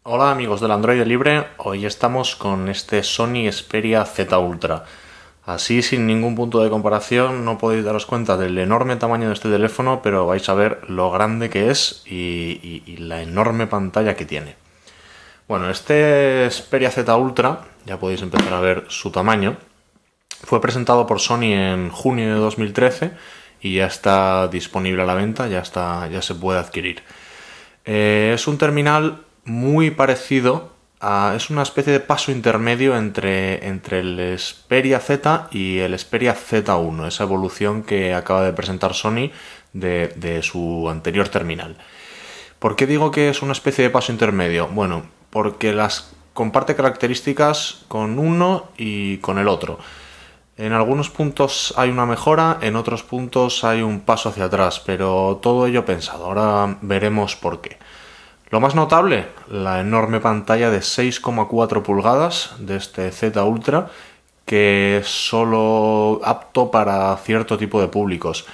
Hola amigos del Android Libre, hoy estamos con este Sony Xperia Z Ultra. Así, sin ningún punto de comparación, no podéis daros cuenta del enorme tamaño de este teléfono, pero vais a ver lo grande que es y la enorme pantalla que tiene. Bueno, este Xperia Z Ultra, ya podéis empezar a ver su tamaño, fue presentado por Sony en junio de 2013 y ya está disponible a la venta, ya se puede adquirir. Es un terminal muy parecido es una especie de paso intermedio entre el Xperia Z y el Xperia Z1, esa evolución que acaba de presentar Sony de su anterior terminal. ¿Por qué digo que es una especie de paso intermedio? Bueno, porque comparte características con uno y con el otro. En algunos puntos hay una mejora, en otros puntos hay un paso hacia atrás, pero todo ello pensado. Ahora veremos por qué. Lo más notable, la enorme pantalla de 6,4 pulgadas de este Z Ultra, que es solo apto para cierto tipo de públicos.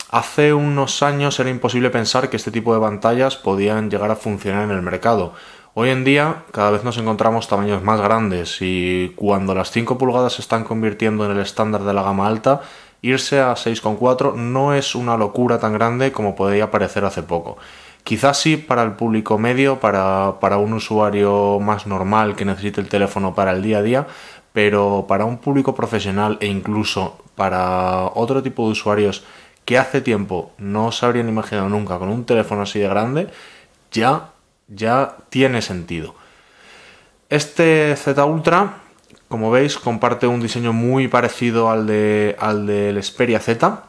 Hace unos años era imposible pensar que este tipo de pantallas podían llegar a funcionar en el mercado. Hoy en día cada vez nos encontramos tamaños más grandes y cuando las 5 pulgadas se están convirtiendo en el estándar de la gama alta, irse a 6,4 no es una locura tan grande como podía parecer hace poco. Quizás sí para el público medio, para un usuario más normal que necesite el teléfono para el día a día, pero para un público profesional e incluso para otro tipo de usuarios que hace tiempo no se habrían imaginado nunca con un teléfono así de grande, ya tiene sentido. Este Z Ultra, como veis, comparte un diseño muy parecido al del Xperia Z.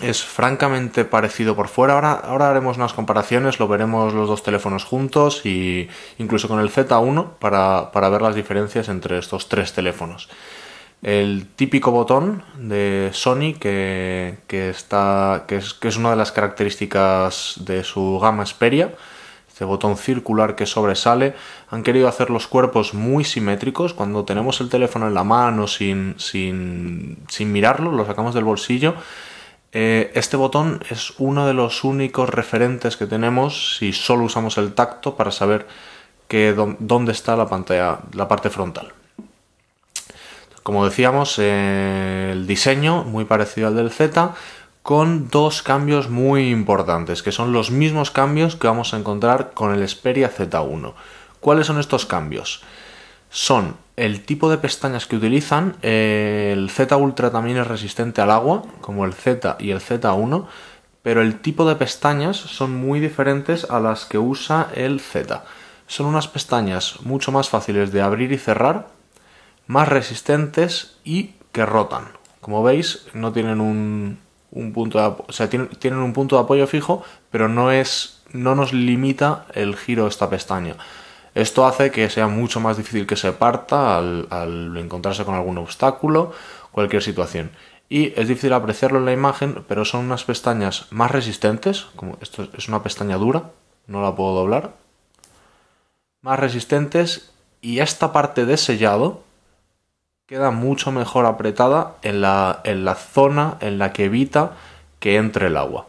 Es francamente parecido por fuera. Ahora haremos unas comparaciones, lo veremos los dos teléfonos juntos y incluso con el Z1 para ver las diferencias entre estos tres teléfonos. El típico botón de Sony que es una de las características de su gama Xperia. Este botón circular que sobresale. Han querido hacer los cuerpos muy simétricos. Cuando tenemos el teléfono en la mano sin mirarlo, lo sacamos del bolsillo. Este botón es uno de los únicos referentes que tenemos si solo usamos el tacto para saber dónde está la pantalla, la parte frontal. Como decíamos, el diseño muy parecido al del Z, con dos cambios muy importantes, que son los mismos cambios que vamos a encontrar con el Xperia Z1. ¿Cuáles son estos cambios? Son el tipo de pestañas que utilizan. El Z Ultra también es resistente al agua, como el Z y el Z1, pero el tipo de pestañas son muy diferentes a las que usa el Z. Son unas pestañas mucho más fáciles de abrir y cerrar, más resistentes y que rotan. Como veis, no tienen un punto de apoyo, o sea, tienen un punto de apoyo fijo, pero no nos limita el giro de esta pestaña. Esto hace que sea mucho más difícil que se parta al encontrarse con algún obstáculo, cualquier situación. Y es difícil apreciarlo en la imagen, pero son unas pestañas más resistentes, como esto es una pestaña dura, no la puedo doblar. Más resistentes, y esta parte de sellado queda mucho mejor apretada en la zona en la que evita que entre el agua.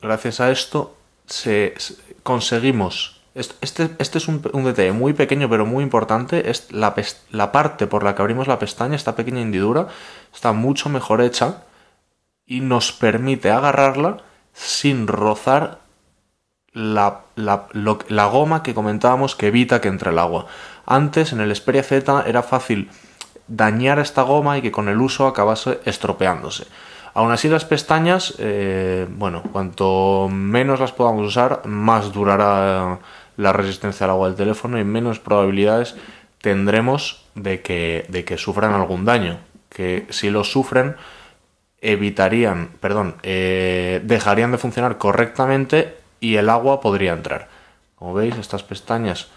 Gracias a esto, conseguimos. Este es un detalle muy pequeño pero muy importante. Es la parte por la que abrimos la pestaña, esta pequeña hendidura, está mucho mejor hecha y nos permite agarrarla sin rozar la goma que comentábamos que evita que entre el agua. Antes en el Xperia Z era fácil dañar esta goma y que con el uso acabase estropeándose. Aún así las pestañas, cuanto menos las podamos usar, más durará la resistencia al agua del teléfono y menos probabilidades tendremos de que sufran algún daño. Que si lo sufren, dejarían de funcionar correctamente y el agua podría entrar. Como veis, estas pestañas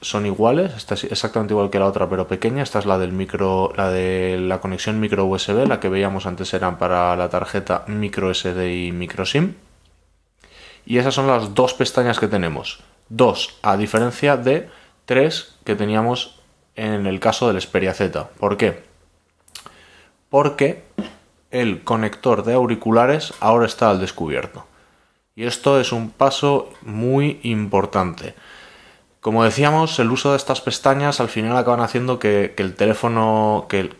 son iguales, esta es exactamente igual que la otra pero pequeña. Esta es la de la conexión micro USB, la que veíamos antes eran para la tarjeta micro SD y micro SIM. Y esas son las dos pestañas que tenemos. Dos, a diferencia de tres que teníamos en el caso del Xperia Z. ¿Por qué? Porque el conector de auriculares ahora está al descubierto. Y esto es un paso muy importante. Como decíamos, el uso de estas pestañas al final acaban haciendo que el teléfono, que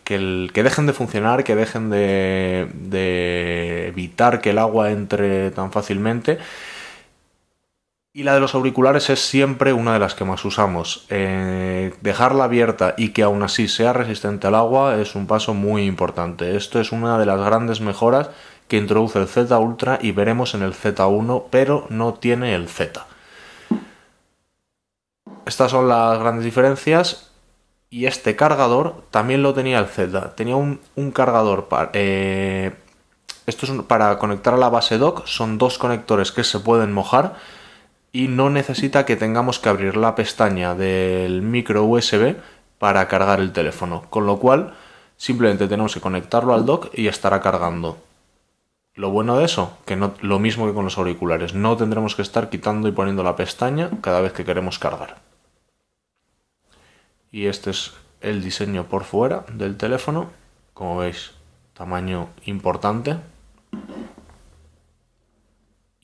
dejen de funcionar, que dejen de evitar que el agua entre tan fácilmente. Y la de los auriculares es siempre una de las que más usamos. Dejarla abierta y que aún así sea resistente al agua es un paso muy importante. Esto es una de las grandes mejoras que introduce el Z Ultra y veremos en el Z1, pero no tiene el Z. Estas son las grandes diferencias. Y este cargador también lo tenía el Z. Tenía un cargador para... esto es para conectar a la base dock. Son dos conectores que se pueden mojar. Y no necesita que tengamos que abrir la pestaña del micro USB para cargar el teléfono. Con lo cual, simplemente tenemos que conectarlo al dock y estará cargando. Lo bueno de eso, que no, lo mismo que con los auriculares, no tendremos que estar quitando y poniendo la pestaña cada vez que queremos cargar. Y este es el diseño por fuera del teléfono. Como veis, tamaño importante.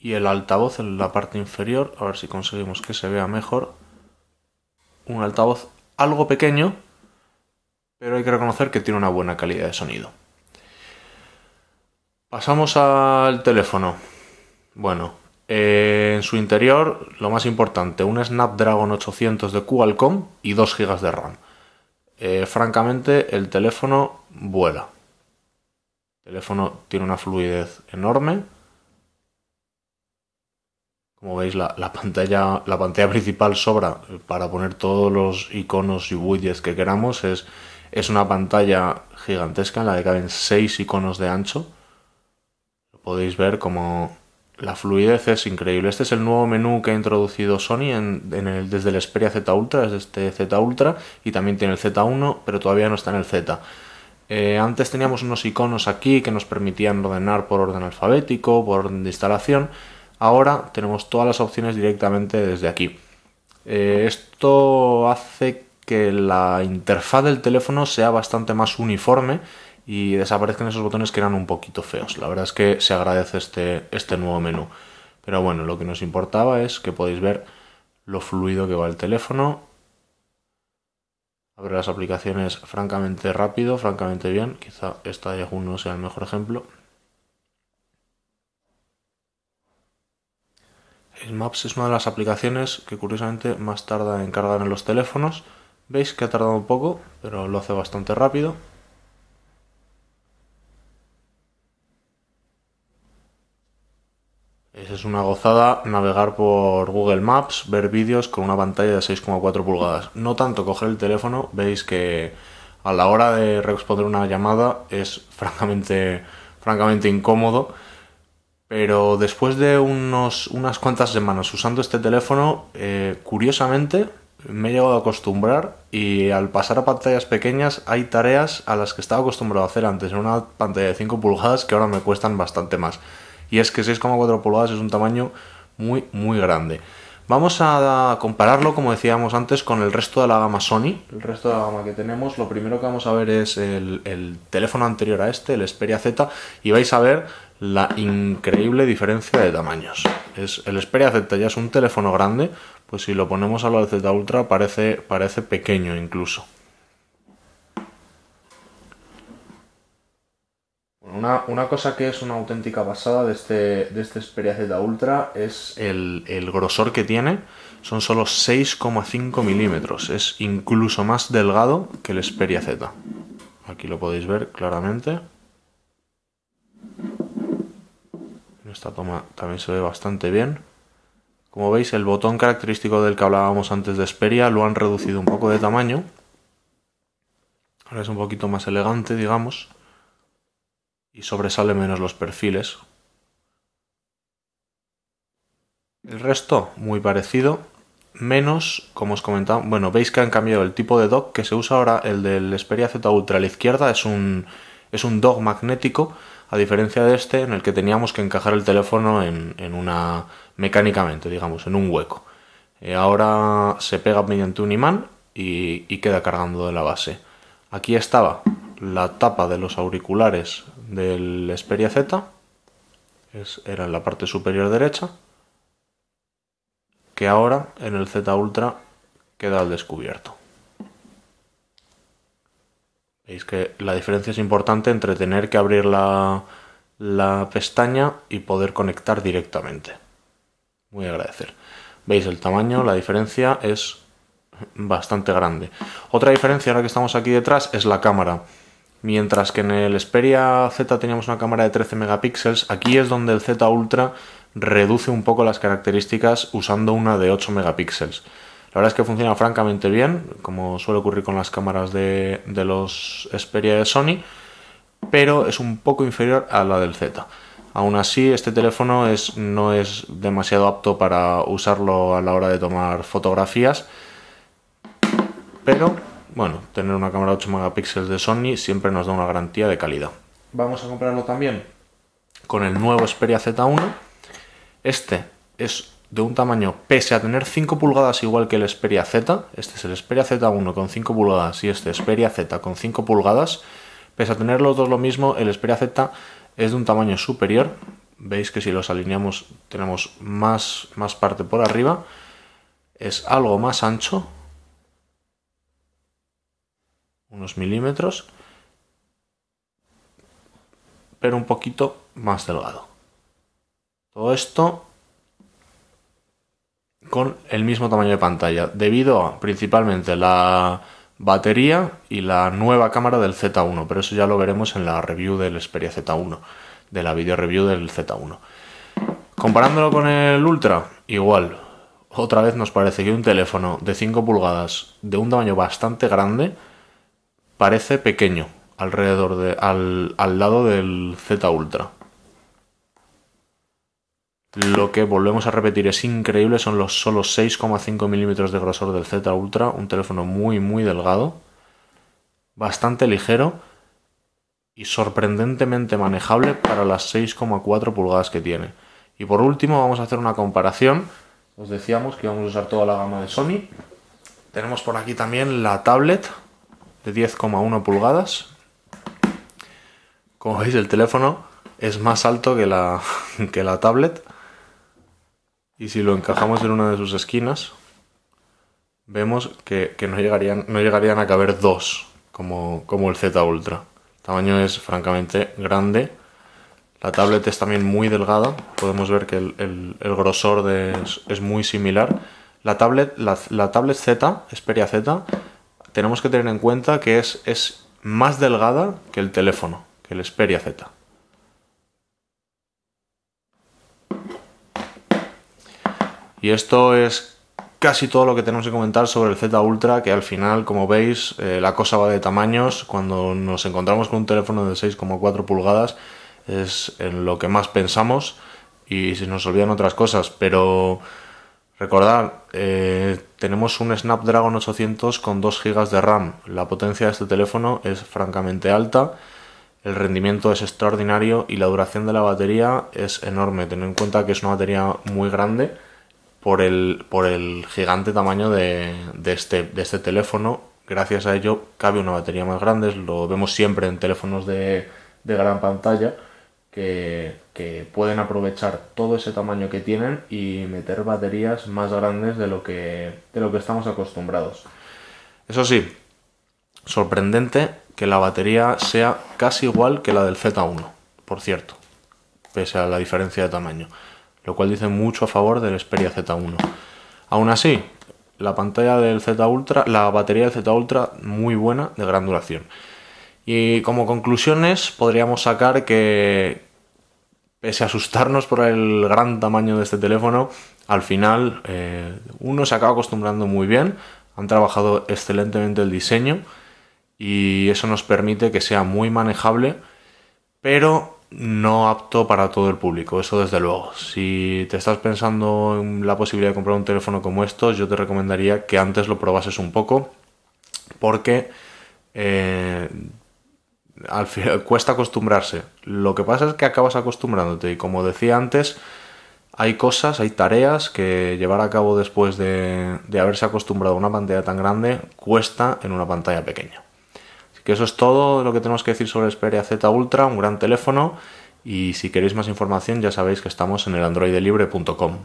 Y el altavoz en la parte inferior, a ver si conseguimos que se vea mejor. Un altavoz algo pequeño, pero hay que reconocer que tiene una buena calidad de sonido. Pasamos al teléfono. Bueno, en su interior, lo más importante, un Snapdragon 800 de Qualcomm y 2 GB de RAM. Francamente, el teléfono vuela. El teléfono tiene una fluidez enorme. Como veis, la pantalla principal sobra para poner todos los iconos y widgets que queramos. Es una pantalla gigantesca en la que caben 6 iconos de ancho. Lo podéis ver como la fluidez es increíble. Este es el nuevo menú que ha introducido Sony desde el Xperia Z Ultra, desde este Z Ultra, y también tiene el Z1, pero todavía no está en el Z. Antes teníamos unos iconos aquí que nos permitían ordenar por orden alfabético, por orden de instalación. Ahora tenemos todas las opciones directamente desde aquí. Esto hace que la interfaz del teléfono sea bastante más uniforme y desaparezcan esos botones que eran un poquito feos. La verdad es que se agradece este nuevo menú. Pero bueno, lo que nos importaba es que podéis ver lo fluido que va el teléfono. Abre las aplicaciones francamente rápido, francamente bien. Quizá esta de Yahoo no sea el mejor ejemplo. El Maps es una de las aplicaciones que curiosamente más tarda en cargar en los teléfonos. Veis que ha tardado un poco, pero lo hace bastante rápido. Es una gozada navegar por Google Maps, ver vídeos con una pantalla de 6,4 pulgadas. No tanto coger el teléfono, veis que a la hora de responder una llamada es francamente incómodo. Pero después de unas cuantas semanas usando este teléfono, curiosamente me he llegado a acostumbrar y al pasar a pantallas pequeñas hay tareas a las que estaba acostumbrado a hacer antes en una pantalla de 5 pulgadas que ahora me cuestan bastante más. Y es que 6,4 pulgadas es un tamaño muy grande. Vamos a compararlo, como decíamos antes, con el resto de la gama Sony. El resto de la gama que tenemos, lo primero que vamos a ver es el teléfono anterior a este, el Xperia Z, y vais a ver la increíble diferencia de tamaños. El Xperia Z ya es un teléfono grande, pues si lo ponemos a lo del Z Ultra parece pequeño incluso. Una cosa que es una auténtica pasada de este Xperia Z Ultra es el grosor que tiene. Son solo 6,5 milímetros. Es incluso más delgado que el Xperia Z. Aquí lo podéis ver claramente. En esta toma también se ve bastante bien. Como veis, el botón característico del que hablábamos antes de Xperia lo han reducido un poco de tamaño. Ahora es un poquito más elegante, digamos. Y sobresale menos los perfiles. El resto, muy parecido. Menos, como os comentaba, bueno, veis que han cambiado el tipo de dock que se usa ahora. El del Xperia Z Ultra a la izquierda es un dock magnético, a diferencia de este en el que teníamos que encajar el teléfono en una mecánicamente, digamos, en un hueco. Ahora se pega mediante un imán y queda cargando de la base. Aquí estaba la tapa de los auriculares del Xperia Z. era en la parte superior derecha, que ahora en el Z Ultra queda al descubierto. Veis que la diferencia es importante entre tener que abrir la pestaña y poder conectar directamente. Muy agradecer. Veis el tamaño, la diferencia es bastante grande. Otra diferencia ahora que estamos aquí detrás es la cámara. Mientras que en el Xperia Z teníamos una cámara de 13 megapíxeles, aquí es donde el Z Ultra reduce un poco las características usando una de 8 megapíxeles. La verdad es que funciona francamente bien, como suele ocurrir con las cámaras de los Xperia de Sony, pero es un poco inferior a la del Z. Aún así, este teléfono no es demasiado apto para usarlo a la hora de tomar fotografías, pero bueno, tener una cámara de 8 megapíxeles de Sony siempre nos da una garantía de calidad. Vamos a compararlo también con el nuevo Xperia Z1. Este es de un tamaño, pese a tener 5 pulgadas igual que el Xperia Z, este es el Xperia Z1 con 5 pulgadas y este Xperia Z con 5 pulgadas, pese a tener los dos lo mismo, el Xperia Z es de un tamaño superior. Veis que si los alineamos tenemos más parte por arriba, es algo más ancho, unos milímetros, pero un poquito más delgado. Todo esto con el mismo tamaño de pantalla, debido a principalmente la batería y la nueva cámara del Z1, pero eso ya lo veremos en la review del Xperia Z1, de la video review del Z1. Comparándolo con el Ultra, igual. Otra vez nos parece que un teléfono de 5 pulgadas de un tamaño bastante grande parece pequeño al lado del Z Ultra. Lo que volvemos a repetir es increíble, son los solo 6,5 milímetros de grosor del Z Ultra, un teléfono muy delgado, bastante ligero y sorprendentemente manejable para las 6,4 pulgadas que tiene. Y por último vamos a hacer una comparación. Os decíamos que íbamos a usar toda la gama de Sony. Tenemos por aquí también la tablet de 10,1 pulgadas. Como veis, el teléfono es más alto que la tablet. Y si lo encajamos en una de sus esquinas, vemos que no llegarían a caber dos, como el Z Ultra. El tamaño es francamente grande. La tablet es también muy delgada. Podemos ver que el grosor es muy similar. La tablet Z, Xperia Z, tenemos que tener en cuenta que es más delgada que el teléfono, que el Xperia Z. Y esto es casi todo lo que tenemos que comentar sobre el Z Ultra, que al final, como veis, la cosa va de tamaños. Cuando nos encontramos con un teléfono de 6,4 pulgadas es en lo que más pensamos y se nos olvidan otras cosas, pero recordad, tenemos un Snapdragon 800 con 2 GB de RAM. La potencia de este teléfono es francamente alta, el rendimiento es extraordinario y la duración de la batería es enorme. Tened en cuenta que es una batería muy grande por el gigante tamaño de este teléfono. Gracias a ello cabe una batería más grande. Lo vemos siempre en teléfonos de gran pantalla que pueden aprovechar todo ese tamaño que tienen y meter baterías más grandes de lo que estamos acostumbrados. Eso sí, sorprendente que la batería sea casi igual que la del Z1, por cierto, pese a la diferencia de tamaño, lo cual dice mucho a favor del Xperia Z1. Aún así, la batería del Z Ultra muy buena, de gran duración. Y como conclusiones podríamos sacar que, pese a asustarnos por el gran tamaño de este teléfono, al final uno se acaba acostumbrando muy bien. Han trabajado excelentemente el diseño y eso nos permite que sea muy manejable, pero no apto para todo el público, eso desde luego. Si te estás pensando en la posibilidad de comprar un teléfono como estos, yo te recomendaría que antes lo probases un poco, porque al final cuesta acostumbrarse. Lo que pasa es que acabas acostumbrándote y, como decía antes, hay tareas que llevar a cabo después de haberse acostumbrado a una pantalla tan grande cuesta en una pantalla pequeña. Así que eso es todo lo que tenemos que decir sobre el Xperia Z Ultra, un gran teléfono Y si queréis más información ya sabéis que estamos en el androidelibre.com.